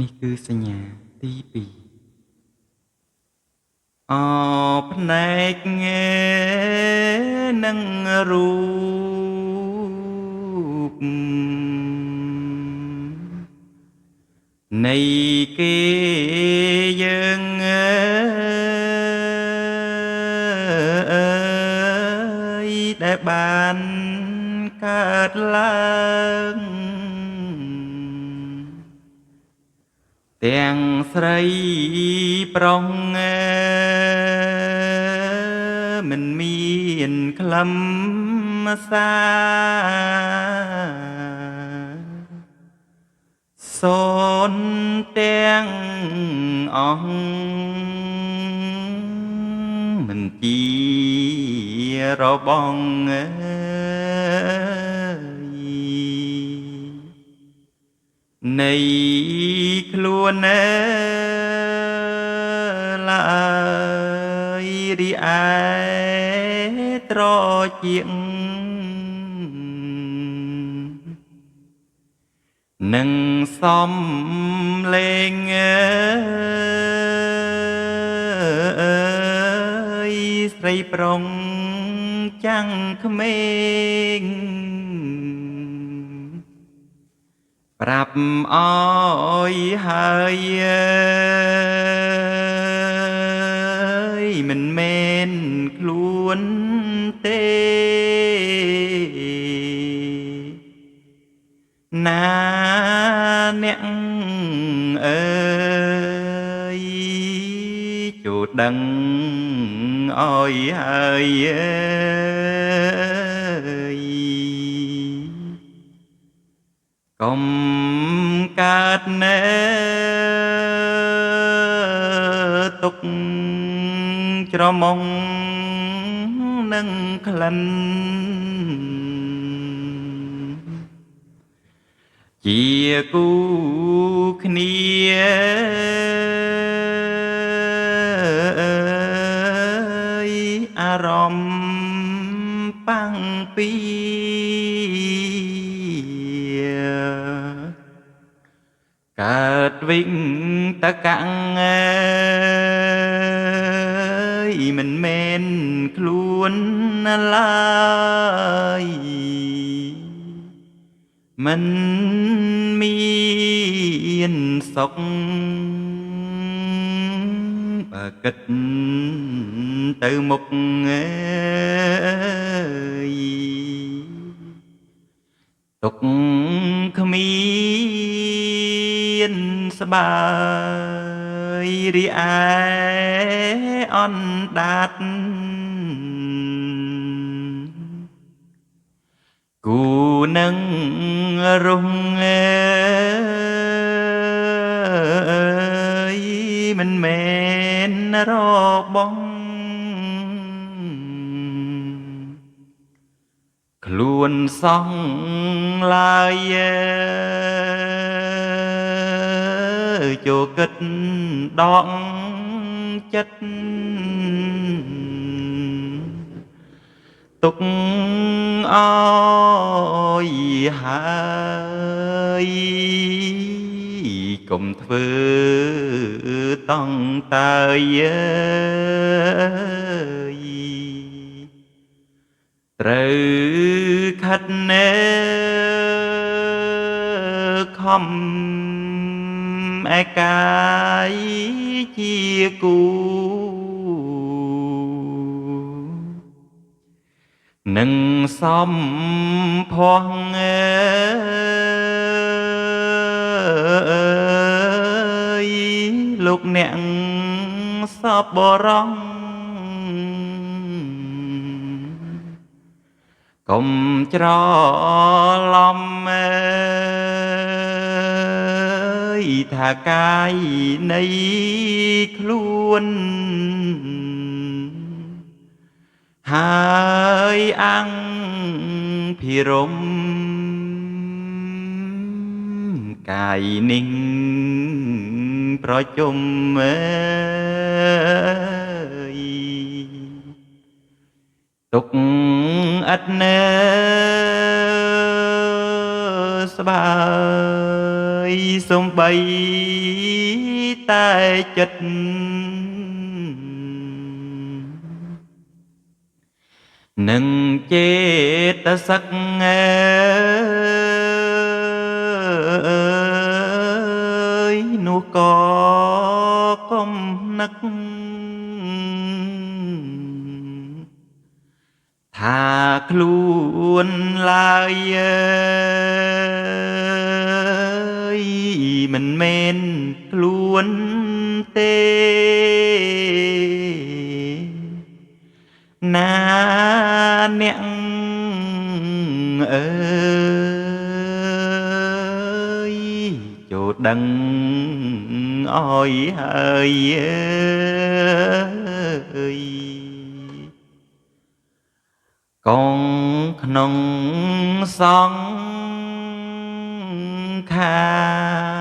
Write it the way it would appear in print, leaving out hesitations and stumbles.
នេះគឺសញ្ញាទី2អភ្នែកនឹងរូបនៃគេយើងដែលបានកើតឡើងទាំងស្រីប្រុសមិនមានខ្លឹមសារសូនទាំងអស់មិនជារបងនៃខ្លួនឡើយរីឯត្រជាក់នឹងសំលេងស្រីប្រុងចាំងក្មេងប្រាប់អើយហើយមិនមែនខ្លួនទេណាអ្នកអើយចូលដឹងអើយហើយកុំកើតណែទុកច្រមុំនឹងក្លិនជាគូគ្នាអារម្មណ៍ប៉ាំងពីកើតវិញតកាំងមិនមែនខ្លួនឡើយមិនមានសុខបើគិតទៅមុខទុកគ្មានស្បាយរីឯអណ្ដាតគូនឹងរុងមិនមែនរបស់ខ្លួនសោះឡើយចូលគិតដកចិត្តទុកអើយហើយកុំធ្វើតង់តើយត្រូវខិតណែខំឯកាយជាគូនឹងសំផស្សលោកអ្នកសពបរងកុំច្រឡំថាកាយនៃខ្លួនហើយអង្គភិរមកាយនេះប្រជុំទុកឥតណែស្បាយ យសំបីតែចិត្តនឹងចេតសឹកនោះក៏កុំនឹកថាខ្លួនឡើយមិនមែនខ្លួនទេណាអ្នកអើយចូលដឹងអើយហើយអើយកងក្នុងសង្ខា